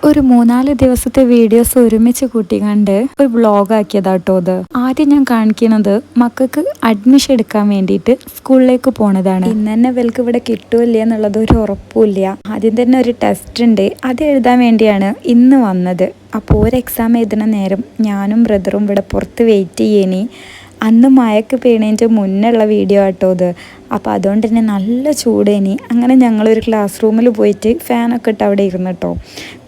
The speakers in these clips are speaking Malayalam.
ഒരു 3-4 ദിവസത്തെ വീഡിയോസ് ഒരുമിച്ച് കൂട്ടിക്കണ്ട് ഒരു വ്ളോഗ് ആക്കിയതാട്ടോ അത്. ആദ്യം ഞാൻ കാണിക്കുന്നത് മക്കൾക്ക് അഡ്മിഷൻ എടുക്കാൻ വേണ്ടിയിട്ട് സ്കൂളിലേക്ക് പോണതാണ്. ഇന്ന് തന്നെ ഇവർക്ക് ഇവിടെ കിട്ടൂല്ല എന്നുള്ളത് ഒരു ഉറപ്പില്ല. ആദ്യം തന്നെ ഒരു ടെസ്റ്റ് ഉണ്ട്, അത് എഴുതാൻ വേണ്ടിയാണ് ഇന്ന് വന്നത്. അപ്പോൾ ഒരു എക്സാം എഴുതുന്ന നേരം ഞാനും ബ്രദറും ഇവിടെ പുറത്ത് വെയിറ്റ് ചെയ്യേനി. അന്ന് മഴക്ക് പെയ്യണതിൻ്റെ മുന്നുള്ള വീഡിയോ ആട്ടോ അത്. അപ്പോൾ അതുകൊണ്ട് തന്നെ നല്ല ചൂടേനി. അങ്ങനെ ഞങ്ങളൊരു ക്ലാസ് റൂമിൽ പോയിട്ട് ഫാനൊക്കെ ഇട്ട് അവിടെ ഇരുന്നു കേട്ടോ.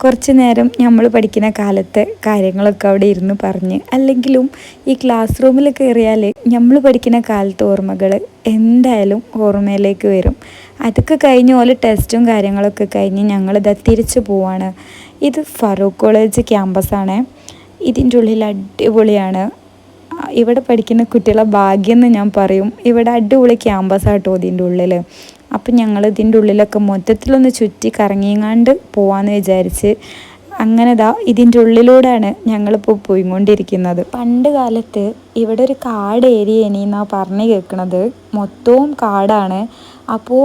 കുറച്ച് നേരം നമ്മൾ പഠിക്കുന്ന കാലത്തെ കാര്യങ്ങളൊക്കെ അവിടെ ഇരുന്ന് പറഞ്ഞ്, അല്ലെങ്കിലും ഈ ക്ലാസ് റൂമിൽ കയറിയാൽ നമ്മൾ പഠിക്കുന്ന കാലത്തെ ഓർമ്മകൾ എന്തായാലും ഓർമ്മയിലേക്ക് വരും. അതൊക്കെ കഴിഞ്ഞ് പോലെ ടെസ്റ്റും കാര്യങ്ങളൊക്കെ കഴിഞ്ഞ് ഞങ്ങളിതാ തിരിച്ചു പോവാണ്. ഇത് ഫറൂഖ് കോളേജ് ക്യാമ്പസാണ്. ഇതിൻ്റെ ഉള്ളിൽ അടിപൊളിയാണ്. ഇവിടെ പഠിക്കുന്ന കുട്ടികളെ ഭാഗ്യം എന്ന് ഞാൻ പറയും. ഇവിടെ അടിപൊളി ക്യാമ്പസാട്ടോ ഇതിൻ്റെ ഉള്ളിൽ. അപ്പം ഞങ്ങൾ ഇതിൻ്റെ ഉള്ളിലൊക്കെ മൊത്തത്തിലൊന്ന് ചുറ്റി കറങ്ങിങ്ങാണ്ട് പോവാമെന്ന് വിചാരിച്ച് അങ്ങനെ ഇതിൻ്റെ ഉള്ളിലൂടെയാണ് ഞങ്ങളിപ്പോൾ പോയിക്കൊണ്ടിരിക്കുന്നത്. പണ്ട് കാലത്ത് ഇവിടെ ഒരു കാട് ഏരിയ ഇനിയെന്നാണ് പറഞ്ഞു കേൾക്കുന്നത്. മൊത്തവും കാടാണ്. അപ്പോൾ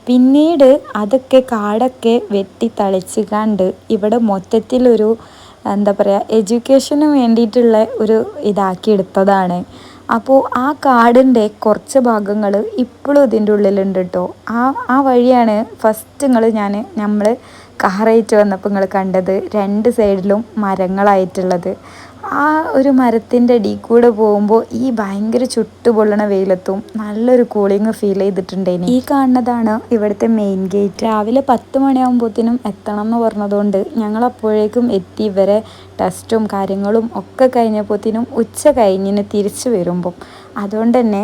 പിന്നീട് അതൊക്കെ കാടൊക്കെ വെട്ടി തളിച്ചുകാണ്ട് ഇവിടെ മൊത്തത്തിലൊരു എന്താ പറയുക, എഡ്യൂക്കേഷന് വേണ്ടിയിട്ടുള്ള ഒരു ഇതാക്കി എടുത്തതാണ്. അപ്പോൾ ആ കാടിൻ്റെ കുറച്ച് ഭാഗങ്ങൾ ഇപ്പോഴും ഇതിൻ്റെ ഉള്ളിലുണ്ട് കേട്ടോ. ആ വഴിയാണ് ഫസ്റ്റ് നമ്മൾ കാറായിട്ട് വന്നപ്പോൾ നിങ്ങൾ കണ്ടത്. 2 സൈഡിലും മരങ്ങളായിട്ടുള്ളത്. ആ ഒരു മരത്തിൻ്റെ അടിയിൽ കൂടെ പോകുമ്പോൾ ഈ ഭയങ്കര ചുട്ടുപൊള്ളണ വെയിലത്തും നല്ലൊരു കൂളിങ് ഫീൽ ചെയ്തിട്ടുണ്ടേനി. ഈ കാണുന്നതാണ് ഇവിടുത്തെ മെയിൻ ഗേറ്റ്. രാവിലെ 10 മണിയാകുമ്പോഴത്തേനും എത്തണം എന്ന് പറഞ്ഞതുകൊണ്ട് ഞങ്ങൾ അപ്പോഴേക്കും എത്തി. ഇവരെ ടെസ്റ്റും കാര്യങ്ങളും ഒക്കെ കഴിഞ്ഞപ്പോഴത്തേനും ഉച്ച കഴിഞ്ഞിന് തിരിച്ചു വരുമ്പം. അതുകൊണ്ട് തന്നെ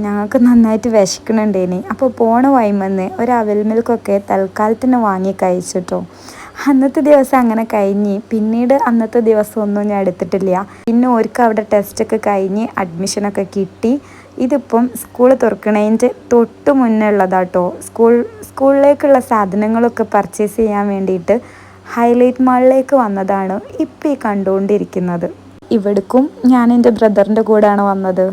ഞങ്ങൾക്ക് നന്നായിട്ട് വിശക്കണുണ്ടേനി. അപ്പോൾ പോണ വൈമെന്ന് ഒരു അവൽ മിൽക്കൊക്കെ തൽക്കാലത്തിന് വാങ്ങി കഴിച്ചിട്ടോ. അന്നത്തെ ദിവസം അങ്ങനെ കഴിഞ്ഞ് പിന്നീട് അന്നത്തെ ദിവസം ഒന്നും ഞാൻ എടുത്തിട്ടില്ല. പിന്നെ ഓർക്ക് അവിടെ ടെസ്റ്റൊക്കെ കഴിഞ്ഞ് അഡ്മിഷനൊക്കെ കിട്ടി. ഇതിപ്പം സ്കൂൾ തുറക്കണതിൻ്റെ തൊട്ട് മുന്നേ ഉള്ളതാട്ടോ. സ്കൂളിലേക്കുള്ള സാധനങ്ങളൊക്കെ പർച്ചേസ് ചെയ്യാൻ വേണ്ടിയിട്ട് ഹൈലൈറ്റ് മാളിലേക്ക് വന്നതാണ് ഇപ്പം ഈ കണ്ടുകൊണ്ടിരിക്കുന്നത്. ഇവിടേക്കും ഞാൻ എൻ്റെ ബ്രദറിൻ്റെ കൂടെയാണ് വന്നത്.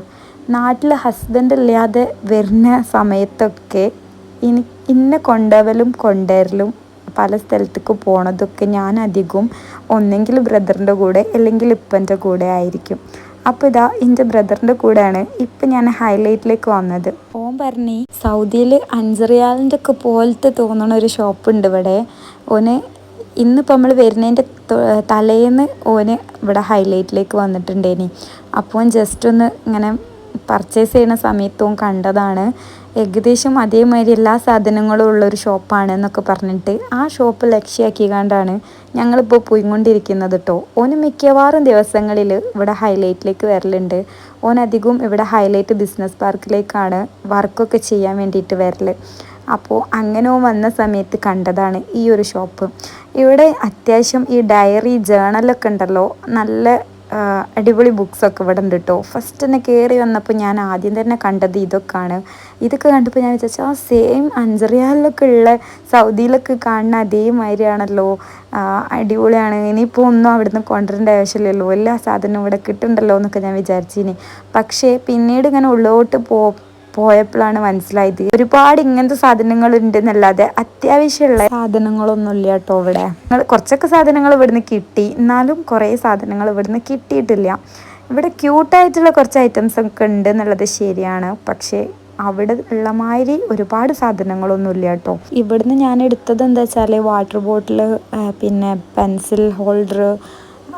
നാട്ടിൽ ഹസ്ബൻഡ് ഇല്ലാതെ വരുന്ന സമയത്തൊക്കെ ഇന്നെ കൊണ്ടുവരലും പല സ്ഥലത്തേക്ക് പോണതൊക്കെ ഞാൻ അധികം ഒന്നെങ്കിൽ ബ്രദറിൻ്റെ കൂടെ അല്ലെങ്കിൽ ഇപ്പൻ്റെ കൂടെ ആയിരിക്കും. അപ്പോൾ ഇതാ എൻ്റെ ബ്രദറിൻ്റെ കൂടെയാണ് ഇപ്പം ഞാൻ ഹൈലൈറ്റിലേക്ക് വന്നത്. ഓൻ പറഞ്ഞ് സൗദിയിൽ 5 റിയാലിൻ്റെ ഒക്കെ പോലത്തെ തോന്നുന്ന ഒരു ഷോപ്പുണ്ട് ഇവിടെ. ഓന് ഇന്നിപ്പോൾ നമ്മൾ വരുന്നതിൻ്റെ തലേന്ന് ഓന് ഇവിടെ ഹൈലൈറ്റിലേക്ക് വന്നിട്ടുണ്ടേനി. അപ്പോൾ ജസ്റ്റ് ഒന്ന് ഇങ്ങനെ പർച്ചേസ് ചെയ്യുന്ന സമയത്തും കണ്ടതാണ്. ഏകദേശം അതേമാതിരി എല്ലാ സാധനങ്ങളും ഉള്ളൊരു ഷോപ്പാണ് എന്നൊക്കെ പറഞ്ഞിട്ട് ആ ഷോപ്പ് ലക്ഷ്യമാക്കിക്കാണ്ടാണ് ഞങ്ങളിപ്പോൾ പോയിക്കൊണ്ടിരിക്കുന്നത് കേട്ടോ. ഓന് മിക്കവാറും ദിവസങ്ങളിൽ ഇവിടെ ഹൈലൈറ്റിലേക്ക് വരലുണ്ട്. ഓനധികം ഇവിടെ ഹൈലൈറ്റ് ബിസിനസ് പാർക്കിലേക്കാണ് വർക്കൊക്കെ ചെയ്യാൻ വേണ്ടിയിട്ട് വരൽ. അപ്പോൾ അങ്ങനെ വന്ന സമയത്ത് കണ്ടതാണ് ഈ ഒരു ഷോപ്പ്. ഇവിടെ അത്യാവശ്യം ഈ ഡയറി ജേണലൊക്കെ ഉണ്ടല്ലോ, നല്ല അടിപൊളി ബുക്സൊക്കെ ഇവിടെ ഉണ്ട് കേട്ടോ. ഫസ്റ്റ് തന്നെ കയറി വന്നപ്പോൾ ഞാൻ ആദ്യം തന്നെ കണ്ടത് ഇതൊക്കെയാണ്. ഇതൊക്കെ കണ്ടപ്പോൾ ഞാൻ വിചാരിച്ചു സെയിം 5 റിയാലിലൊക്കെ ഉള്ള സൗദിയിലൊക്കെ കാണുന്ന അതേമാതിരിയാണല്ലോ, അടിപൊളിയാണ്. ഇനിയിപ്പോൾ ഒന്നും അവിടുന്ന് കൊണ്ടുവരേണ്ട ആവശ്യമില്ലല്ലോ, എല്ലാ സാധനവും ഇവിടെ കിട്ടുന്നുണ്ടല്ലോ എന്നൊക്കെ ഞാൻ വിചാരിച്ചിനി. പക്ഷേ പിന്നീട് ഇങ്ങനെ ഉള്ളോട്ട് പോയപ്പോഴാണ് മനസ്സിലായത് ഒരുപാട് ഇങ്ങനത്തെ സാധനങ്ങൾ ഉണ്ട് എന്നല്ലാതെ അത്യാവശ്യമുള്ള സാധനങ്ങളൊന്നും ഇല്ല കേട്ടോ ഇവിടെ. കുറച്ചൊക്കെ സാധനങ്ങൾ ഇവിടുന്ന് കിട്ടി, എന്നാലും കുറേ സാധനങ്ങൾ ഇവിടുന്ന് കിട്ടിയിട്ടില്ല. ഇവിടെ ക്യൂട്ടായിട്ടുള്ള കുറച്ച് ഐറ്റംസ് ഒക്കെ ഉണ്ട് എന്നുള്ളത് ശരിയാണ്. പക്ഷേ അവിടെ ഉള്ള മാതിരി ഒരുപാട് സാധനങ്ങളൊന്നും ഇല്ല കേട്ടോ. ഇവിടുന്ന് ഞാൻ എടുത്തത് എന്താ വെച്ചാൽ വാട്ടർ ബോട്ടിൽ, പിന്നെ പെൻസിൽ ഹോൾഡർ,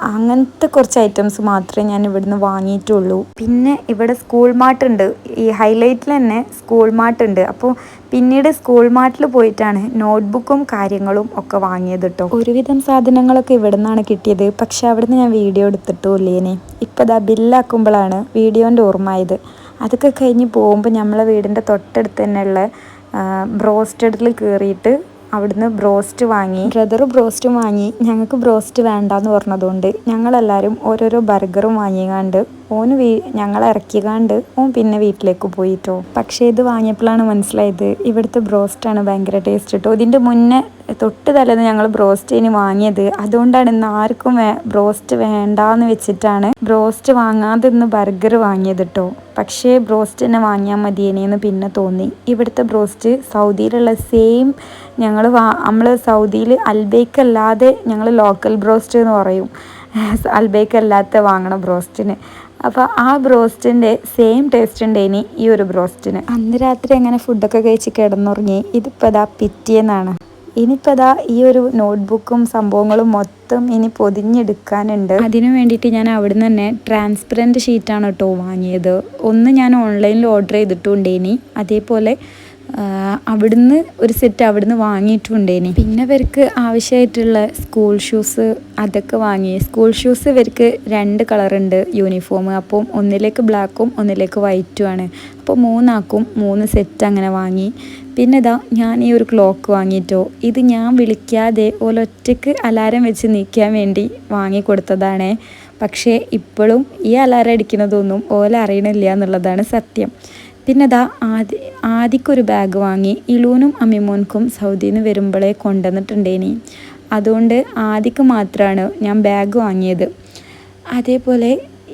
അങ്ങനത്തെ കുറച്ച് ഐറ്റംസ് മാത്രമേ ഞാൻ ഇവിടുന്ന് വാങ്ങിയിട്ടുള്ളൂ. പിന്നെ ഇവിടെ സ്കൂൾ മാർട്ടുണ്ട്. ഈ ഹൈലൈറ്റിൽ തന്നെ സ്കൂൾ മാർട്ടുണ്ട്. അപ്പോൾ പിന്നീട് സ്കൂൾ മാർട്ടിൽ പോയിട്ടാണ് നോട്ട്ബുക്കും കാര്യങ്ങളും ഒക്കെ വാങ്ങിയത് കേട്ടോ. ഒരുവിധം സാധനങ്ങളൊക്കെ ഇവിടെ നിന്നാണ് കിട്ടിയത്. പക്ഷെ അവിടുന്ന് ഞാൻ വീഡിയോ എടുത്തിട്ടില്ലേനെ. ഇപ്പോൾ ഇതാ ബില്ലാക്കുമ്പോഴാണ് വീഡിയോൻ്റെ ഓർമ്മയായത്. അതൊക്കെ കഴിഞ്ഞ് പോകുമ്പോൾ നമ്മളെ വീടിൻ്റെ തൊട്ടടുത്ത് തന്നെയുള്ള ബ്രോസ്റ്റഡിൽ കയറിയിട്ട് അവിടുന്ന് ബ്രോസ്റ്റ് വാങ്ങി. ബ്രദർ ബ്രോസ്റ്റും വാങ്ങി. ഞങ്ങൾക്ക് ബ്രോസ്റ്റ് വേണ്ടാന്ന് പറഞ്ഞതുകൊണ്ട് ഞങ്ങളെല്ലാവരും ഓരോരോ ബർഗറും വാങ്ങിയാണ്ട് ഓന് ഞങ്ങളെ ഇറക്കിക്കാണ്ട് ഓൻ പിന്നെ വീട്ടിലേക്ക് പോയിട്ടോ. പക്ഷേ ഇത് വാങ്ങിയപ്പോഴാണ് മനസ്സിലായത് ഇവിടുത്തെ ബ്രോസ്റ്റാണ് ഭയങ്കര ടേസ്റ്റ് കേട്ടോ. ഇതിൻ്റെ മുന്നേ തൊട്ട് തലേന്ന് ഞങ്ങൾ ബ്രോസ്റ്റ് വാങ്ങിയത്. അതുകൊണ്ടാണ് ഇന്ന് ആർക്കും ബ്രോസ്റ്റ് വേണ്ടാന്ന് വെച്ചിട്ടാണ് ബ്രോസ്റ്റ് വാങ്ങാതെ ഇന്ന് ബർഗർ വാങ്ങിയത് കേട്ടോ. പക്ഷേ ബ്രോസ്റ്റ് തന്നെ വാങ്ങിയാൽ മതിയേനെന്ന് പിന്നെ തോന്നി. ഇവിടുത്തെ ബ്രോസ്റ്റ് സൗദിയിലുള്ള സെയിം നമ്മൾ സൗദിയിൽ അൽബേക്ക് അല്ലാതെ ഞങ്ങൾ ലോക്കൽ ബ്രോസ്റ്റ് എന്ന് പറയും, അൽബേക്ക് അല്ലാത്ത വാങ്ങണം ബ്രോസ്റ്റിന്. അപ്പോൾ ആ ബ്രോസ്റ്റിൻ്റെ സെയിം ടേസ്റ്റ് ഉണ്ട് ഈ ഒരു ബ്രോസ്റ്റിന്. അന്ന് രാത്രി അങ്ങനെ ഫുഡൊക്കെ കഴിച്ച് കിടന്നുറങ്ങി. ഇതിപ്പോൾ ഇതാ പിറ്റേന്നാണ്. ഇനിയിപ്പോൾ ഇതാ ഈ ഒരു നോട്ട്ബുക്കും സംഭവങ്ങളും മൊത്തം ഇനി പൊതിഞ്ഞെടുക്കാനുണ്ട്. അതിനു വേണ്ടിയിട്ട് ഞാൻ അവിടുന്ന് തന്നെ ട്രാൻസ്പെറൻറ്റ് ഷീറ്റാണ് കേട്ടോ വാങ്ങിയത്. ഒന്ന് ഞാൻ ഓൺലൈനിൽ ഓർഡർ ചെയ്തിട്ടുണ്ടേനി, അതേപോലെ അവിടുന്ന് ഒരു സെറ്റ് അവിടുന്ന് വാങ്ങിയിട്ടുണ്ടേനി. പിന്നെ ഇവർക്ക് ആവശ്യമായിട്ടുള്ള സ്കൂൾ ഷൂസ് അതൊക്കെ വാങ്ങി. സ്കൂൾ ഷൂസ് ഇവർക്ക് 2 കളറുണ്ട് യൂണിഫോം. അപ്പം ഒന്നിലേക്ക് ബ്ലാക്കും ഒന്നിലേക്ക് വൈറ്റും ആണ്. അപ്പോൾ 3 ആക്കും 3 സെറ്റ് അങ്ങനെ വാങ്ങി. പിന്നെ ഇതാ ഞാൻ ഈ ഒരു ക്ലോക്ക് വാങ്ങിയിട്ടോ. ഇത് ഞാൻ വിളിക്കാതെ ഓലൊറ്റയ്ക്ക് അലാരം വെച്ച് നീക്കാൻ വേണ്ടി വാങ്ങിക്കൊടുത്തതാണ്. പക്ഷേ ഇപ്പോഴും ഈ അലാരം അടിക്കുന്നതൊന്നും ഓല അറിയണില്ല എന്നുള്ളതാണ് സത്യം. പിന്നെ ഇതാ ആദിക്കൊരു ബാഗ് വാങ്ങി. ഇലൂനും അമ്മിമോൻക്കും സൗദിയിൽ നിന്ന് വരുമ്പോഴേ കൊണ്ടുവന്നിട്ടുണ്ടേനി. അതുകൊണ്ട് ആദിക്ക് മാത്രമാണ് ഞാൻ ബാഗ് വാങ്ങിയത്. അതേപോലെ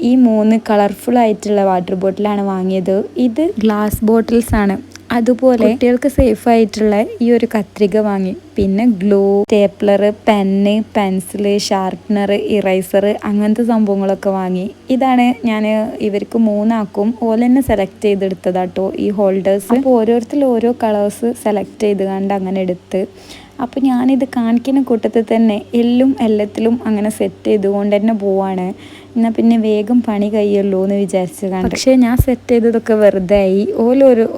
ഈ 3 കളർഫുൾ ആയിട്ടുള്ള വാട്ടർ ബോട്ടിലാണ് വാങ്ങിയത്. ഇത് ഗ്ലാസ് ബോട്ടിൽസ് ആണ്. അതുപോലെ കുട്ടികൾക്ക് സേഫ് ആയിട്ടുള്ള ഈ ഒരു കത്രിക വാങ്ങി. പിന്നെ glue, stapler, pen, pencil, sharpener, eraser അങ്ങനത്തെ സംഭവങ്ങളൊക്കെ വാങ്ങി. ഇതാണ് ഞാൻ ഇവർക്ക് 3 ആക്കും ഓലെന്നെ സെലക്ട് ചെയ്തെടുത്തതാട്ടോ ഈ ഹോൾഡേഴ്സ്. അപ്പോൾ ഓരോരുത്തരും ഓരോ കളേഴ്സ് സെലക്ട് ചെയ്ത് കണ്ട് അങ്ങനെ എടുത്ത്. അപ്പോൾ ഞാനിത് കാണിക്കുന്ന കൂട്ടത്തിൽ തന്നെ എല്ലാത്തിലും അങ്ങനെ സെറ്റ് ചെയ്തുകൊണ്ട് തന്നെ പോവാണ്. എന്നാൽ പിന്നെ വേഗം പണി കഴിയുള്ളൂ എന്ന് വിചാരിച്ച് കണ്ട്. പക്ഷേ ഞാൻ സെറ്റ് ചെയ്തതൊക്കെ വെറുതെ ആയി.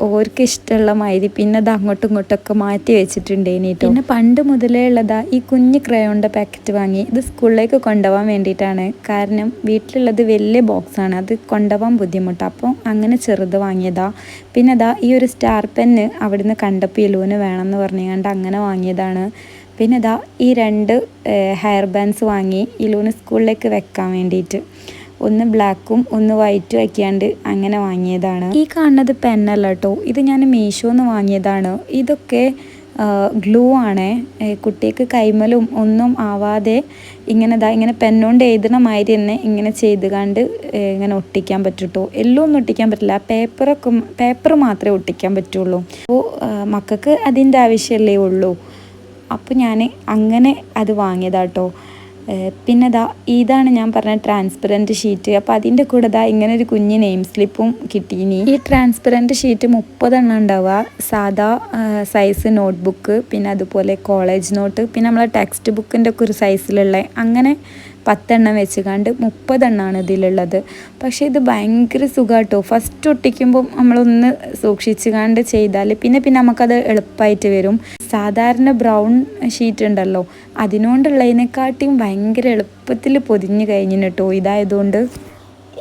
ഓർക്ക് ഇഷ്ടമുള്ള മാതിരി പിന്നെ അത് അങ്ങോട്ടും ഇങ്ങോട്ടൊക്കെ മാറ്റി വെച്ചിട്ടുണ്ടേനിട്ടോ. പിന്നെ പണ്ട് മുതലേ ഉള്ളതാ ഈ കുഞ്ഞ് ക്രയോണിൻ്റെ പാക്കറ്റ് വാങ്ങി. ഇത് സ്കൂളിലേക്ക് കൊണ്ടുപോകാൻ വേണ്ടിയിട്ടാണ്. കാരണം വീട്ടിലുള്ളത് വലിയ ബോക്സാണ്, അത് കൊണ്ടുപോകാൻ ബുദ്ധിമുട്ടാണ്. അപ്പോൾ അങ്ങനെ ചെറുത് വാങ്ങിയതാ. പിന്നെ അതാ ഈ ഒരു സ്റ്റാർ പെന്ന് അവിടുന്ന് കണ്ടപ്പോൾ ഇലൂന് വേണമെന്ന് പറഞ്ഞുകൊണ്ട് അങ്ങനെ വാങ്ങിയതാണ്. പിന്നെ ഇതാ ഈ 2 ഹെയർ ബാൻഡ്സ് വാങ്ങി ഇലൂന് സ്കൂളിലേക്ക് വെക്കാൻ വേണ്ടിയിട്ട്. ഒന്ന് ബ്ലാക്കും ഒന്ന് വൈറ്റും ആക്കിയാണ്ട് അങ്ങനെ വാങ്ങിയതാണ്. ഈ കാണുന്നത് പെന്നല്ല കേട്ടോ, ഇത് ഞാൻ മീഷോന്ന് വാങ്ങിയതാണ്. ഇതൊക്കെ ഗ്ലൂ ആണ്. കുട്ടിക്ക് കൈമലും ഒന്നും ആവാതെ ഇങ്ങനെ പെന്നുകൊണ്ട് എഴുതണ മാതിരി തന്നെ ഇങ്ങനെ ചെയ്ത് കണ്ട് ഇങ്ങനെ ഒട്ടിക്കാൻ പറ്റൂട്ടോ. എല്ലാം ഒന്നും ഒട്ടിക്കാൻ പറ്റില്ല, പേപ്പർ മാത്രമേ ഒട്ടിക്കാൻ പറ്റുള്ളൂ. അപ്പോൾ മക്കൾക്ക് അതിൻ്റെ ആവശ്യമല്ലേ ഉള്ളൂ. അപ്പോൾ ഞാൻ അങ്ങനെ അത് വാങ്ങിയതാട്ടോ. പിന്നെ ഇതാണ് ഞാൻ പറഞ്ഞ ട്രാൻസ്പെറൻറ്റ് ഷീറ്റ്. അപ്പോൾ അതിൻ്റെ കൂടെ ഇങ്ങനെ ഒരു കുഞ്ഞ് നെയിം സ്ലിപ്പും കിട്ടീനി. ഈ ട്രാൻസ്പെറൻറ്റ് ഷീറ്റ് 30 എണ്ണം ഉണ്ടാവുക. സാധാ സൈസ് നോട്ട്ബുക്ക്, പിന്നെ അതുപോലെ കോളേജ് നോട്ട്, പിന്നെ നമ്മളെ ടെക്സ്റ്റ് ബുക്കിൻ്റെ ഒക്കെ ഒരു സൈസിലുള്ള അങ്ങനെ 10 എണ്ണം വെച്ച് കണ്ട് 30 എണ്ണമാണ് ഇതിലുള്ളത്. പക്ഷേ ഇത് ഭയങ്കര സുഖമാട്ടോ. ഫസ്റ്റ് ഒട്ടിക്കുമ്പം നമ്മളൊന്ന് സൂക്ഷിച്ച് കണ്ട് ചെയ്താൽ പിന്നെ നമുക്കത് എളുപ്പമായിട്ട് വരും. സാധാരണ ബ്രൗൺ ഷീറ്റ് ഉണ്ടല്ലോ, അതിനോണ്ടുള്ളതിനെക്കാട്ടിയും ഭയങ്കര എളുപ്പത്തിൽ പൊതിഞ്ഞ് കഴിഞ്ഞു കേട്ടോ ഇതായതുകൊണ്ട്.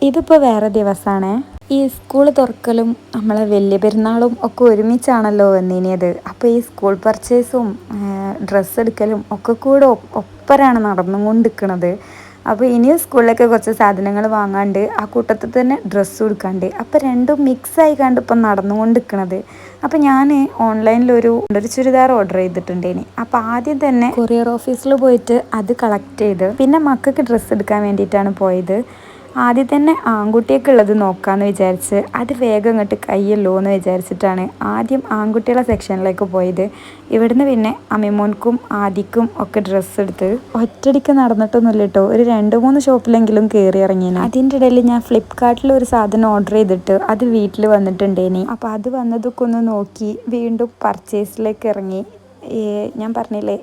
ഇതിപ്പോൾ വേറെ ദിവസമാണ്. ഈ സ്കൂൾ തുറക്കലും നമ്മളെ വലിയ പെരുന്നാളും ഒക്കെ ഒരുമിച്ചാണല്ലോ വന്നിനിയത്. അപ്പോൾ ഈ സ്കൂൾ പർച്ചേസും ഡ്രസ്സ് എടുക്കലും ഒക്കെ കൂടെ ഒപ്പരാണ് നടന്നുകൊണ്ടിരിക്കുന്നത്. അപ്പോൾ ഇനിയും സ്കൂളിലേക്ക് കുറച്ച് സാധനങ്ങൾ വാങ്ങാണ്ട് ആ കൂട്ടത്തിൽ തന്നെ ഡ്രസ്സും എടുക്കാണ്ട്, അപ്പോൾ രണ്ടും മിക്സായി കണ്ട് ഇപ്പം നടന്നുകൊണ്ടിരിക്കണത്. അപ്പോൾ ഞാൻ ഓൺലൈനിൽ ഒരു ചുരിദാർ ഓർഡർ ചെയ്തിട്ടുണ്ടേനി. അപ്പോൾ ആദ്യം തന്നെ കൊറിയർ ഓഫീസിൽ പോയിട്ട് അത് കളക്ട് ചെയ്ത് പിന്നെ മക്കൾക്ക് ഡ്രസ്സ് എടുക്കാൻ വേണ്ടിയിട്ടാണ് പോയത്. ആദ്യം തന്നെ ആൺകുട്ടിയൊക്കെയുള്ളത് നോക്കാമെന്ന് വിചാരിച്ച് അത് വേഗം ഇങ്ങോട്ട് കയ്യല്ലോ എന്ന് വിചാരിച്ചിട്ടാണ് ആദ്യം ആൺകുട്ടികളെ സെക്ഷനിലേക്ക് പോയത്. ഇവിടുന്ന് പിന്നെ അമ്മിമോൻക്കും ആദിക്കും ഒക്കെ ഡ്രസ്സ് എടുത്ത് ഒറ്റടിക്ക് നടന്നിട്ടൊന്നുമില്ല കേട്ടോ, ഒരു 2-3 ഷോപ്പിലെങ്കിലും കയറി ഇറങ്ങിയാണ്. അതിൻ്റെ ഇടയിൽ ഞാൻ ഫ്ലിപ്കാർട്ടിൽ ഒരു സാധനം ഓർഡർ ചെയ്തിട്ട് അത് വീട്ടിൽ വന്നിട്ടുണ്ടേനി. അപ്പോൾ അത് വന്നതൊക്കെ ഒന്ന് നോക്കി വീണ്ടും പർച്ചേസിലേക്ക് ഇറങ്ങി. ഞാൻ പറഞ്ഞില്ലേ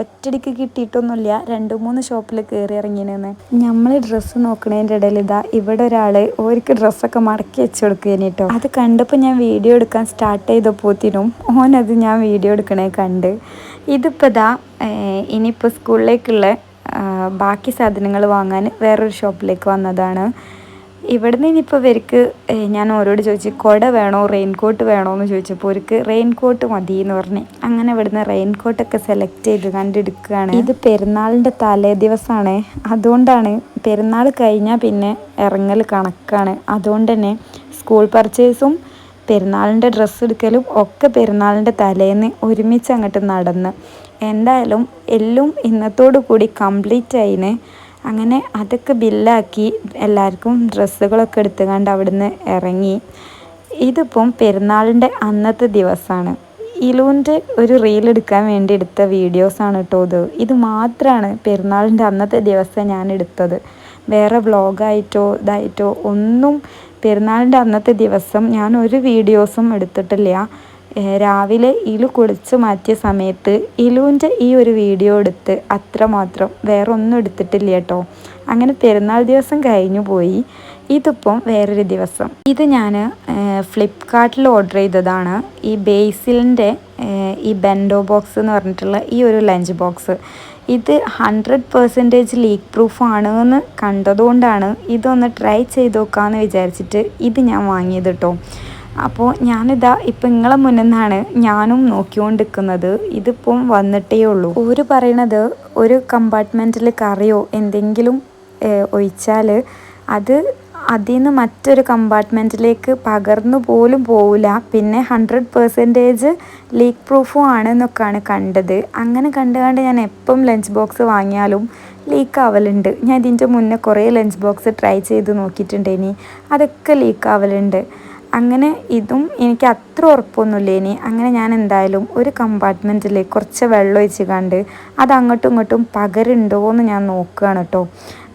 ഒറ്റടിക്ക് കിട്ടിയിട്ടൊന്നുമില്ല, 2-3 ഷോപ്പിൽ കയറി ഇറങ്ങിയെന്ന്. നമ്മൾ ഡ്രസ്സ് നോക്കണതിൻ്റെ ഇടയിൽ ഇവിടെ ഒരാൾ ഓർക്ക് ഡ്രസ്സൊക്കെ മടക്കി വെച്ച് കൊടുക്കുകയാണ് കേട്ടോ. അത് കണ്ടപ്പോൾ ഞാൻ വീഡിയോ എടുക്കാൻ സ്റ്റാർട്ട് ചെയ്തപ്പോത്തിനും ഓനത് ഞാൻ വീഡിയോ എടുക്കണേ കണ്ട്. ഇതിപ്പോൾ ഇനിയിപ്പോൾ സ്കൂളിലേക്കുള്ള ബാക്കി സാധനങ്ങൾ വാങ്ങാൻ വേറൊരു ഷോപ്പിലേക്ക് വന്നതാണ്. ഇവിടുന്ന് ഇനിയിപ്പോൾ ഇവർക്ക് ഞാൻ ഓരോട് ചോദിച്ചു കുട വേണോ റെയിൻ കോട്ട് വേണോ എന്ന് ചോദിച്ചപ്പോൾ അവർക്ക് റെയിൻ കോട്ട് മതി എന്ന് പറഞ്ഞു. അങ്ങനെ ഇവിടുന്ന് റെയിൻ കോട്ടൊക്കെ സെലക്ട് ചെയ്ത് കണ്ടെടുക്കുകയാണ്. ഇത് പെരുന്നാളിൻ്റെ തലേ ദിവസമാണ്, അതുകൊണ്ടാണ് പെരുന്നാൾ കഴിഞ്ഞാൽ പിന്നെ ഇറങ്ങൽ കണക്കാണ്. അതുകൊണ്ട് തന്നെ സ്കൂൾ പർച്ചേസും പെരുന്നാളിൻ്റെ ഡ്രസ്സ് എടുക്കലും ഒക്കെ പെരുന്നാളിൻ്റെ തലേന്ന് ഒരുമിച്ച് അങ്ങോട്ട് നടന്ന്. എന്തായാലും എല്ലാം ഇന്നത്തോടു കൂടി കംപ്ലീറ്റ് ആയിന്. അങ്ങനെ അതൊക്കെ ബില്ലാക്കി എല്ലാവർക്കും ഡ്രസ്സുകളൊക്കെ എടുത്തുകൊണ്ട് അവിടുന്ന് ഇറങ്ങി. ഇതിപ്പം പെരുന്നാളിൻ്റെ അന്നത്തെ ദിവസമാണ്. ഇലൂൻ്റെ ഒരു റീൽ എടുക്കാൻ വേണ്ടി എടുത്ത വീഡിയോസാണ് കേട്ടോ ഇത് മാത്രമാണ് പെരുന്നാളിൻ്റെ അന്നത്തെ ദിവസം ഞാൻ എടുത്തത്. വേറെ വ്ളോഗായിട്ടോ ഇതായിട്ടോ ഒന്നും പെരുന്നാളിൻ്റെ അന്നത്തെ ദിവസം ഞാൻ ഒരു വീഡിയോസും എടുത്തിട്ടില്ല. രാവിലെ ഇലു കുളിച്ച് മാറ്റിയ സമയത്ത് ഇലുവിൻ്റെ ഈ ഒരു വീഡിയോ എടുത്ത് അത്രമാത്രം, വേറെ ഒന്നും എടുത്തിട്ടില്ല കേട്ടോ. അങ്ങനെ പെരുന്നാൾ ദിവസം കഴിഞ്ഞു പോയി. ഇതിപ്പം വേറൊരു ദിവസം. ഇത് ഞാൻ ഫ്ലിപ്കാർട്ടിൽ ഓർഡർ ചെയ്തതാണ്. ഈ ബേസിലിൻ്റെ ഈ ബെൻഡോ ബോക്സ് എന്ന് പറഞ്ഞിട്ടുള്ള ഈ ഒരു ലഞ്ച് ബോക്സ്. ഇത് 100% ലീക്ക് പ്രൂഫ് ആണ് എന്ന് കണ്ടതുകൊണ്ടാണ് ഇതൊന്ന് ട്രൈ ചെയ്ത് നോക്കാമെന്ന് വിചാരിച്ചിട്ട് ഇത് ഞാൻ വാങ്ങിയത് കേട്ടോ. അപ്പോൾ ഞാനിതാ ഇപ്പം നിങ്ങളെ മുന്നിൽ നിന്നാണ് ഞാനും നോക്കിക്കൊണ്ടിരിക്കുന്നത്. ഇതിപ്പം വന്നിട്ടേ ഉള്ളൂ. ഒരു പറയണത് ഒരു കമ്പാർട്ട്മെൻറ്റിൽ കറിയോ എന്തെങ്കിലും ഒഴിച്ചാൽ അത് അതിൽ നിന്ന് മറ്റൊരു കമ്പാർട്ട്മെൻറ്റിലേക്ക് പകർന്നു പോലും പോവില്ല, പിന്നെ 100% ലീക്ക് പ്രൂഫും ആണെന്നൊക്കെയാണ് കണ്ടത്. അങ്ങനെ കണ്ട് ഞാൻ എപ്പം ലഞ്ച് ബോക്സ് വാങ്ങിയാലും ലീക്ക് ആവലുണ്ട്. ഞാൻ ഇതിൻ്റെ മുന്നേ കുറേ ലഞ്ച് ബോക്സ് ട്രൈ ചെയ്ത് നോക്കിയിട്ടുണ്ട്, ഇനി അതൊക്കെ ലീക്ക് ആവലുണ്ട്. അങ്ങനെ ഇതും എനിക്ക് അത്ര ഉറപ്പൊന്നുമില്ല ഇനി. അങ്ങനെ ഞാൻ എന്തായാലും ഒരു കമ്പാർട്ട്മെൻറ്റിൽ കുറച്ച് വെള്ളം ഒഴിച്ച് കണ്ട് അത് അങ്ങോട്ടും ഇങ്ങോട്ടും പകരുണ്ടോ എന്ന് ഞാൻ നോക്കുകയാണ് കേട്ടോ.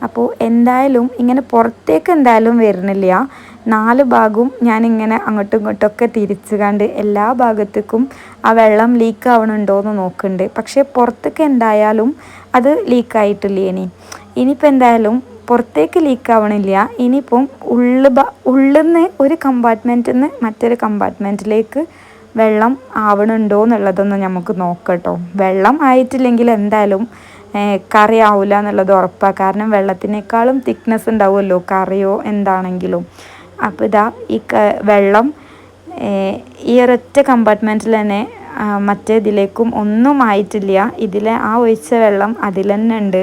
അപ്പോൾ എന്തായാലും ഇങ്ങനെ പുറത്തേക്ക് എന്തായാലും വരുന്നില്ല. 4 ഭാഗവും ഞാനിങ്ങനെ അങ്ങോട്ടും ഇങ്ങോട്ടൊക്കെ തിരിച്ച് കണ്ട് എല്ലാ ഭാഗത്തേക്കും ആ വെള്ളം ലീക്ക് ആവണുണ്ടോ എന്ന് നോക്കുന്നുണ്ട്. പക്ഷേ പുറത്തേക്ക് എന്തായാലും അത് ലീക്കായിട്ടില്ല. ഇനിയിപ്പോൾ എന്തായാലും പുറത്തേക്ക് ലീക്ക് ആവണില്ല. ഇനിയിപ്പം ഉള്ളിൽ നിന്ന് ഒരു കമ്പാർട്ട്മെൻറ്റിൽ നിന്ന് മറ്റൊരു കമ്പാർട്ട്മെൻറ്റിലേക്ക് വെള്ളം ആവണുണ്ടോ എന്നുള്ളതൊന്ന് നമുക്ക് നോക്കട്ടോ. വെള്ളം ആയിട്ടില്ലെങ്കിൽ എന്തായാലും കറി ആവില്ല എന്നുള്ളത് ഉറപ്പാണ്. കാരണം വെള്ളത്തിനേക്കാളും തിക്നെസ് ഉണ്ടാവുമല്ലോ കറിയോ എന്താണെങ്കിലും. അപ്പോൾ ഇതാ ഈ വെള്ളം ഈ ഒരൊറ്റ കമ്പാർട്ട്മെൻറ്റിൽ തന്നെ മറ്റേതിലേക്കും ഒന്നും ആയിട്ടില്ല. ഇതിലെ ആ ഒഴിച്ച വെള്ളം അതിൽ തന്നെ ഉണ്ട്,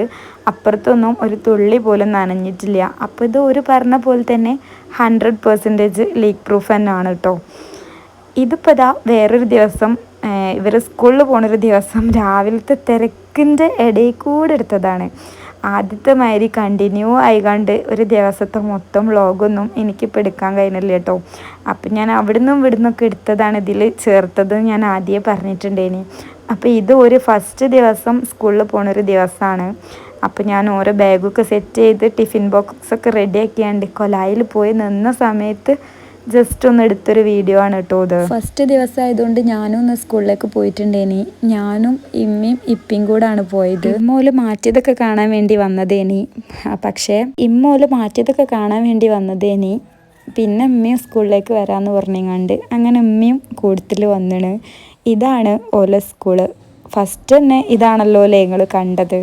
അപ്പുറത്തൊന്നും ഒരു തുള്ളി പോലും നനഞ്ഞിട്ടില്ല. അപ്പോൾ ഇത് ഒരു പറഞ്ഞ പോലെ തന്നെ 100% ലീക്ക് പ്രൂഫ് തന്നെയാണ് കേട്ടോ. ഇതിപ്പോൾ ഇതാ വേറൊരു ദിവസം ഇവർ സ്കൂളിൽ പോണൊരു ദിവസം രാവിലത്തെ തിരക്കിൻ്റെ ഇടയിൽ കൂടെ എടുത്തതാണ്. ആദ്യത്തെ മാതിരി കണ്ടിന്യൂ ആയിക്കാണ്ട് ഒരു ദിവസത്തെ മൊത്തം വ്ളോഗൊന്നും എനിക്കിപ്പോൾ എടുക്കാൻ കഴിയുന്നില്ല കേട്ടോ. അപ്പം ഞാൻ അവിടുന്നും ഇവിടുന്നൊക്കെ എടുത്തതാണ് ഇതിൽ ചേർത്തത്, ഞാൻ ആദ്യമേ പറഞ്ഞിട്ടുണ്ടേനി. അപ്പോൾ ഇത് ഒരു ഫസ്റ്റ് ദിവസം സ്കൂളിൽ പോണൊരു ദിവസമാണ്. അപ്പോൾ ഞാൻ ഓരോ ബാഗൊക്കെ സെറ്റ് ചെയ്ത് ടിഫിൻ ബോക്സൊക്കെ റെഡിയാക്കിയാണ്ട് കൊലായിൽ പോയി നിന്ന സമയത്ത് ജസ്റ്റ് ഒന്ന് എടുത്തൊരു വീഡിയോ ആണ് കേട്ടോ ഇത്. ഫസ്റ്റ് ദിവസം ആയതുകൊണ്ട് ഞാനും ഒന്ന് സ്കൂളിലേക്ക് പോയിട്ടുണ്ടേനി. ഞാനും ഇമ്മയും ഇപ്പിയും കൂടാണ് പോയത്. ഇമ്മോല് മാറ്റിയതൊക്കെ കാണാൻ വേണ്ടി വന്നതേനി. പക്ഷേ ഇമ്മോല് മാറ്റിയതൊക്കെ കാണാൻ വേണ്ടി വന്നതേനി. പിന്നെ ഉമ്മയും സ്കൂളിലേക്ക് വരാമെന്ന് പറഞ്ഞങ്ങാണ്ട് അങ്ങനെ ഉമ്മയും കൂട്ടത്തിൽ വന്നിണ്. ഇതാണ് ഓല സ്കൂള്. ഫസ്റ്റ് തന്നെ ഇതാണല്ലോ അല്ലേ നിങ്ങൾ കണ്ടത്.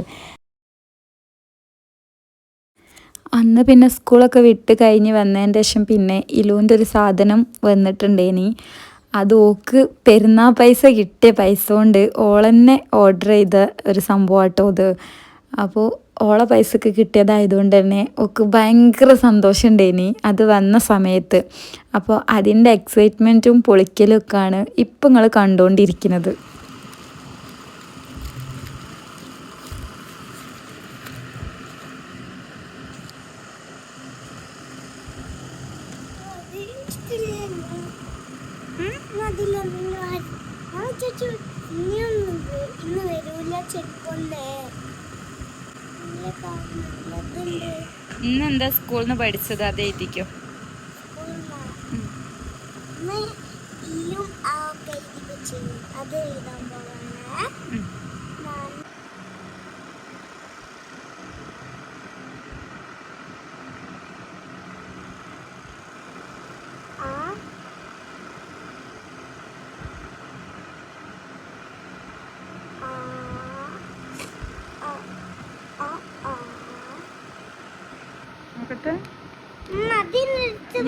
അന്ന് പിന്നെ സ്കൂളൊക്കെ വിട്ട് കഴിഞ്ഞ് വന്നതിൻ്റെ ശേഷം പിന്നെ ഇലൂൻ്റെ ഒരു സാധനം വന്നിട്ടുണ്ടേനി. അത് ഓക്ക് പെരുന്നാൾ പൈസ കിട്ടിയ പൈസ കൊണ്ട് ഓളെന്നെ ഓർഡർ ചെയ്ത ഒരു സംഭവം കേട്ടോ ഇത്. അപ്പോൾ ഓളെ പൈസക്ക് കിട്ടിയതായതുകൊണ്ട് തന്നെ ഓക്ക് ഭയങ്കര സന്തോഷം ഉണ്ടായിനി അത് വന്ന സമയത്ത്. അപ്പോൾ അതിൻ്റെ എക്സൈറ്റ്മെൻറ്റും പൊളിക്കലും ഒക്കെയാണ് ഇപ്പം നിങ്ങൾ കണ്ടുകൊണ്ടിരിക്കുന്നത്. ഇന്നെന്താ സ്കൂളിൽ നിന്ന് പഠിച്ചത് അത് എഴുതിക്കോ.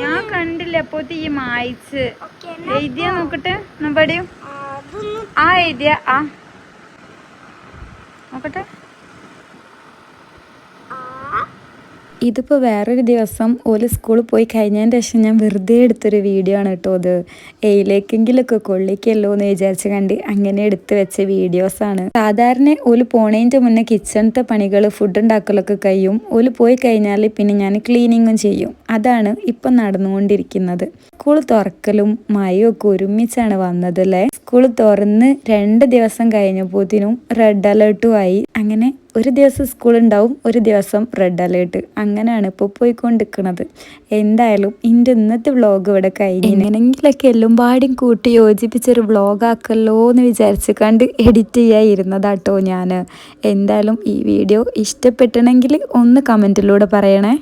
ഞാൻ കണ്ടില്ല അപ്പൊ ഈ മായിച്ച് എഴുതിയ നോക്കട്ടെ നമ്മടിയും ആ എഴുതിയ ആ നോക്കട്ടെ. ഇതിപ്പോൾ വേറൊരു ദിവസം ഓല് സ്കൂളിൽ പോയി കഴിഞ്ഞതിൻ്റെ ശേഷം ഞാൻ വെറുതെ എടുത്തൊരു വീഡിയോ ആണ് കേട്ടോ അത്. എയിലേക്കെങ്കിലൊക്കെ കൊള്ളിക്കല്ലോ എന്ന് വിചാരിച്ച് കണ്ട് അങ്ങനെ എടുത്ത് വെച്ച വീഡിയോസാണ്. സാധാരണ ഓല് പോണതിൻ്റെ മുന്നേ കിച്ചണത്തെ പണികൾ ഫുഡ് ഉണ്ടാക്കലൊക്കെ കഴിയും. ഓല് പോയി കഴിഞ്ഞാൽ പിന്നെ ഞാൻ ക്ലീനിങ്ങും ചെയ്യും. അതാണ് ഇപ്പം നടന്നുകൊണ്ടിരിക്കുന്നത്. സ്കൂൾ തുറക്കലും മഴയും ഒക്കെ ഒരുമിച്ചാണ് വന്നതല്ലേ. സ്കൂൾ തുറന്ന് 2 ദിവസം കഴിഞ്ഞപ്പോഴത്തേനും റെഡ് അലേർട്ടും ആയി. അങ്ങനെ ഒരു ദിവസം സ്കൂൾ ഉണ്ടാവും, ഒരു ദിവസം റെഡ് അലേർട്ട്. അങ്ങനെയാണ് ഇപ്പോൾ പോയിക്കൊണ്ടിരിക്കുന്നത്. എന്തായാലും എൻ്റെ ഇന്നത്തെ വ്ളോഗ് ഇവിടെ കഴിഞ്ഞു. എങ്ങനെങ്കിലൊക്കെ എല്ലാം പാടും കൂട്ടി യോജിപ്പിച്ചൊരു വ്ളോഗാക്കല്ലോ എന്ന് വിചാരിച്ച് കണ്ട് എഡിറ്റ് ചെയ്യാതിരുന്നതാട്ടോ ഞാൻ. എന്തായാലും ഈ വീഡിയോ ഇഷ്ടപ്പെട്ടണമെങ്കിൽ ഒന്ന് കമൻറ്റിലൂടെ പറയണേ.